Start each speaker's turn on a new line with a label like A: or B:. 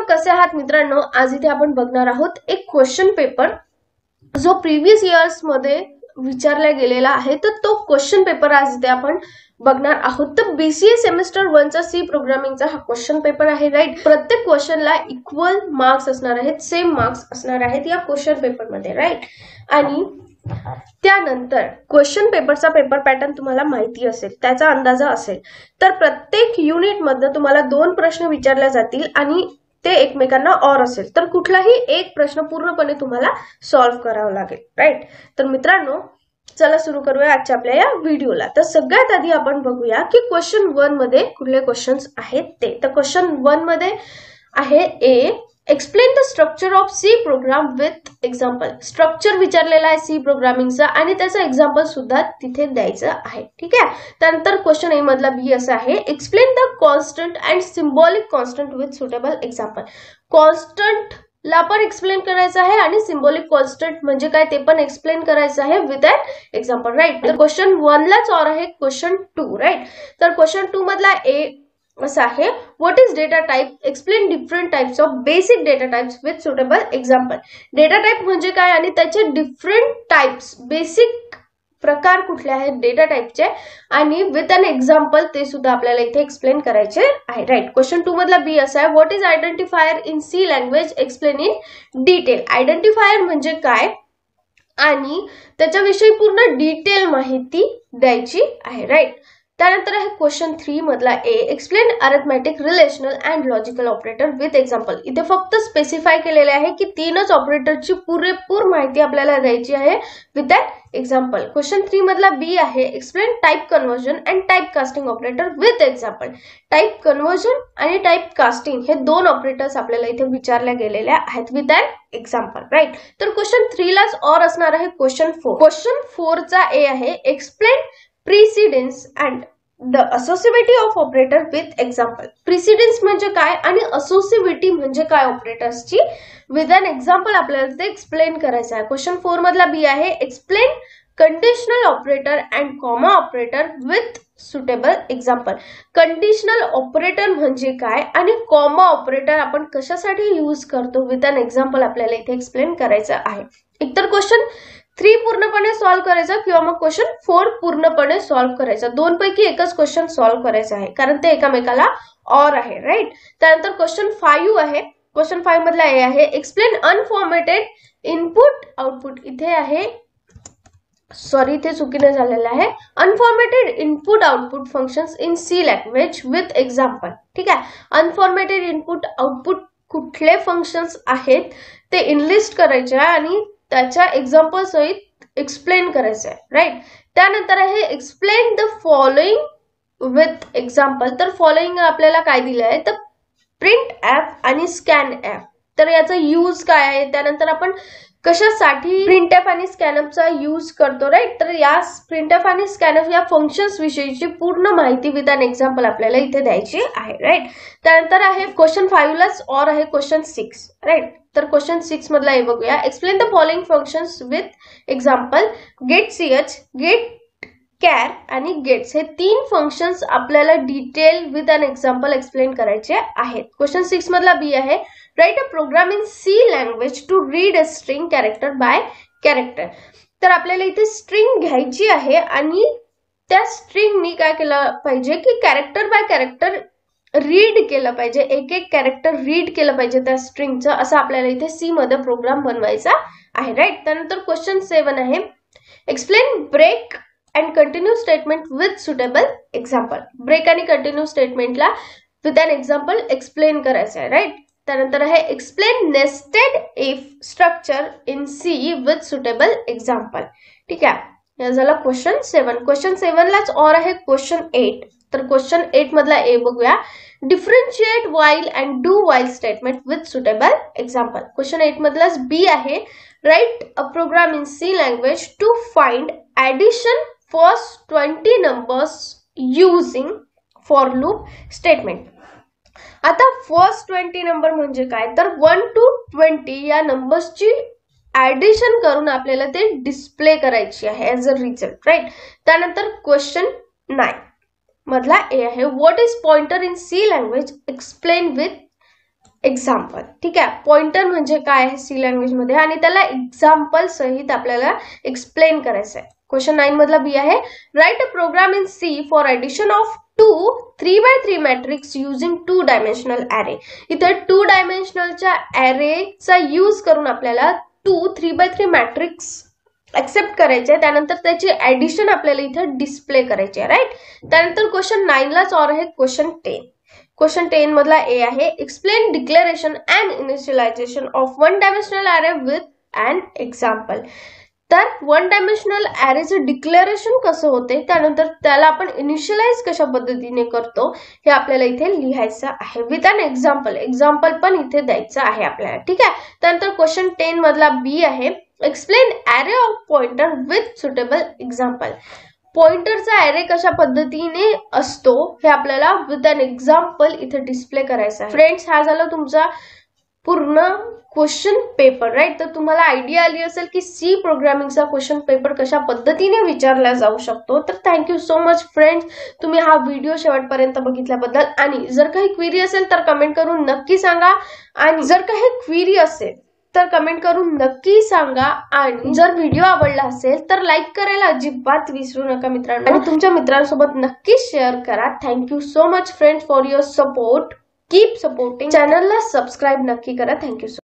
A: कसे आहात मित्रांनो? आज इथे आपण बघणार आहोत एक क्वेश्चन पेपर जो प्रीवियस इयर्स मध्ये विचारला गेलेला आहे. तर तो क्वेश्चन पेपर आज इथे आपण बघणार आहोत. तर बीसीए सेमिस्टर 1 चा सी प्रोग्रामिंगचा हा क्वेश्चन पेपर आहे. राईट, प्रत्येक क्वेश्चनला इक्वल मार्क्स असणार आहेत, सेम मार्क्स असणार आहेत या क्वेश्चन पेपर मध्ये. राईट, आणि त्यानंतर क्वेश्चन पेपरचा पेपर पॅटर्न तुम्हाला माहिती असेल, त्याचा अंदाजा असेल. तर प्रत्येक युनिट मधनं तुम्हाला 2 प्रश्न विचारले जातील आणि ते एकमेकांना ऑर असेल. तर कुठलाही एक प्रश्न पूर्णपणे तुम्हाला सॉल्व्ह करावा लागेल. राईट, तर मित्रांनो चला सुरू करूया आजच्या आपल्या या व्हिडिओला. तर सगळ्यात आधी आपण बघूया की क्वेश्चन 1 मध्ये कुठले क्वेश्चन्स आहेत ते. तर क्वेश्चन 1 मध्ये आहे A, explain the structure of C program with example. Structure विचारलेला आहे सी प्रोग्रामिंगचा आणि त्याचं एक्झाम्पल सुद्धा तिथे द्यायचं आहे. ठीक आहे. त्यानंतर क्वेश्चन ए मधला बी असा आहे, explain the constant and symbolic constant with suitable example. Constant ला पण एक्सप्लेन करायचं आहे आणि सिम्बॉलिक कॉन्स्टंट म्हणजे काय ते पण एक्सप्लेन करायचं आहे विथ ॲन एक्झाम्पल. राईट, तर क्वेश्चन 1 लाच ऑर आहे क्वेश्चन 2. राईट, तर क्वेश्चन 2 मधला ए असा आहे, what is data type, explain different types of basic data types with suitable example. Data type म्हणजे काय आणि त्याचे डिफरंट टाइप्स, बेसिक प्रकार कुठले आहेत डेटा टाइपचे आणि विथ अन एक्झाम्पल ते सुद्धा आपल्याला इथे एक्सप्लेन करायचे आहे. राईट, क्वेश्चन 2 मधला बी असा आहे, what is identifier in C language, explain in detail. Identifier म्हणजे काय आणि त्याच्याविषयी पूर्ण डिटेल माहिती द्यायची आहे. राईट, त्यानंतर आहे क्वेश्चन 3 मधला A, explain arithmetic, relational and logical operator with example. इथे फक्त स्पेसिफाय केलेले आहे की 3च ऑपरेटरची पुरेपूर माहिती आपल्याला द्यायची आहे विथ ॲन एक्झाम्पल. क्वेश्चन 3 मधला बी आहे, explain type conversion and type casting operator with example. Type conversion आणि टाइप कास्टिंग हे 2 ऑपरेटर्स आपल्याला इथे विचारल्या गेलेल्या आहेत विथ ॲन एक्झाम्पल. राईट, तर क्वेश्चन 3 लाच ऑर असणार आहे क्वेश्चन 4. क्वेश्चन 4 चा ए आहे, explain precedence and the associativity of operator with example. Precedence म्हणजे काय आणि असोसिएटिव्हिटी म्हणजे काय ऑपरेटर्सची विथ अन एक्झाम्पल आपल्याला ते एक्सप्लेन करायचं आहे. क्वेश्चन 4 मधला बी आहे, explain conditional operator and comma operator with suitable example. Conditional operator म्हणजे काय आणि कॉमा ऑपरेटर आपण कशासाठी यूज करतो विथ अन एक्झाम्पल आपल्याला इथे एक्सप्लेन करायचं आहे. एकतर क्वेश्चन 3 पूर्णपणे सॉल्व्ह करायचा किंवा मग क्वेश्चन 4 पूर्णपणे सॉल्व्ह करायचा. 2 पैकी एकच क्वेश्चन सॉल्व्ह करायचा आहे कारण ते एकामेकाला ऑर आहे. राईट, त्यानंतर क्वेश्चन 5 आहे. क्वेश्चन 5 मधला ए आहे, एक्सप्लेन अनफॉर्मॅटेड इनपुट आउटपुट. इथे आहे, सॉरी इथे चुकीने झालेलं आहे, unformatted input output functions in C language with example. ठीक आहे, अनफॉर्मॅटेड इनपुट आउटपुट कुठले फंक्शन्स आहेत ते इनलिस्ट करायचे आणि त्याच्या एक्झाम्पल सहित एक्सप्लेन करायचं आहे. राईट, त्यानंतर आहे, explain the following with example. तर फॉलोइंग आपल्याला काय दिलं आहे, तर प्रिंट ॲप आणि स्कॅन ॲप. तर याचा यूज काय आहे, त्यानंतर आपण कशासाठी प्रिंट ॲप आणि स्कॅनअपचा यूज करतो. राईट, तर या प्रिंट ॲप आणि स्कॅनअप या फंक्शन्स विषयीची पूर्ण माहिती विथ अन एक्झाम्पल आपल्याला इथे द्यायची आहे. राईट, त्यानंतर आहे क्वेश्चन 5 लाच ऑर आहे क्वेश्चन 6. राईट, तर क्वेश्चन 6 मधला हे बघूया, explain the following functions with example. Get ch, get char आणि गेट्स हे 3 फंक्शन्स आपल्याला detail with an example explain करायचे आहेत. क्वेश्चन 6 मधला बी आहे, write a program in C language to read a string character by character. तर आपल्याला इथे स्ट्रिंग घ्यायची आहे आणि त्या स्ट्रिंगनी काय केलं पाहिजे की कॅरेक्टर बाय कॅरेक्टर रीड केलं पाहिजे, एक एक कॅरेक्टर रीड केलं पाहिजे त्या स्ट्रिंगचं, असं आपल्याला इथे सी मध्ये प्रोग्राम बनवायचा आहे. राईट, त्यानंतर क्वेश्चन 7 आहे, explain break and continue statement with suitable example. Break आणि कंटिन्यू स्टेटमेंटला विथ अन एक्झाम्पल एक्सप्लेन करायचं आहे. राईट, त्यानंतर आहे, explain nested if structure in C with suitable example. ठीक आहे, या झाला क्वेश्चन 7. क्वेश्चन 7 लाच ऑर आहे क्वेश्चन 8. तर क्वेश्चन 8 मधला ए बघूया, differentiate while and do while statement with suitable example. Question 8 मधलाच बी आहे, write a program in C language to find addition first 20 numbers using for loop statement. आता first 20 number म्हणजे काय, तर 1 to 20 या नंबर्सची addition करून आपल्याला ते डिस्प्ले करायची आहे ऍज अ रिझल्ट. राईट, त्यानंतर क्वेश्चन 9 मधला ए आहे, what is pointer in C language, explain with example. ठीक आहे, पॉइंटर म्हणजे काय आहे सी लँग्वेज मध्ये आणि त्याला एक्झाम्पल सहित आपल्याला एक्सप्लेन करायचं आहे. क्वेश्चन 9 मधला बी आहे, write a program in C for addition of 2 3x3 matrix using 2 dimensional array. इथे 2 डायमेन्शनलच्या ॲरेचा यूज करून आपल्याला 2 3x3 मॅट्रिक्स ऍक्सेप्ट करायचे, त्यानंतर त्याची ऍडिशन आपल्याला इथे डिस्प्ले करायची आहे. राईट. त्यानंतर क्वेश्चन 9 लाच और आहे क्वेश्चन 10. क्वेश्चन 10 मधला ए आहे, explain declaration and initialization of 1 dimensional array with an example. तर 1 डायमेन्शनल ॲरेचं डिक्लेरेशन कसं होते, त्यानंतर त्याला आपण इनिशियलाइज कशा पद्धतीने करतो हे आपल्याला इथे लिहायचं आहे विथ अन एक्झाम्पल. एक्झाम्पल पण इथे द्यायचं आहे आपल्याला. ठीक आहे. त्यानंतर क्वेश्चन 10 मधला बी आहे, explain array of pointer with suitable example. पॉइंटरचा ॲरे कशा पद्धतीने असतो हे आपल्याला विथ अन एक्झाम्पल इथे डिस्प्ले करायचं आहे. फ्रेंड्स, हा झाला तुमचा पूर्ण क्वेश्चन पेपर. राईट. तर तुम्हाला आयडिया आली असेल की सी प्रोग्रामिंगचा क्वेश्चन पेपर कशा पद्धतीने विचारला जाऊ शकतो. तर थँक्यू सो मच फ्रेंड्स, तुम्ही हा व्हिडिओ शेवटपर्यंत बघितल्याबद्दल. आणि जर काही क्वेरी असेल तर कमेंट करून नक्की सांगा, आणि जर काही क्वेरी असेल तर कमेंट करून नक्की सांगा. आणि जर व्हिडिओ आवडला असेल तर लाईक करायला अजिबात विसरू नका मित्रांनो, आणि तुमच्या मित्रांसोबत नक्की शेअर करा. Thank you so much friends for your support. Keep supporting. चॅनलला सबस्क्राईब नक्की करा. Thank you so much.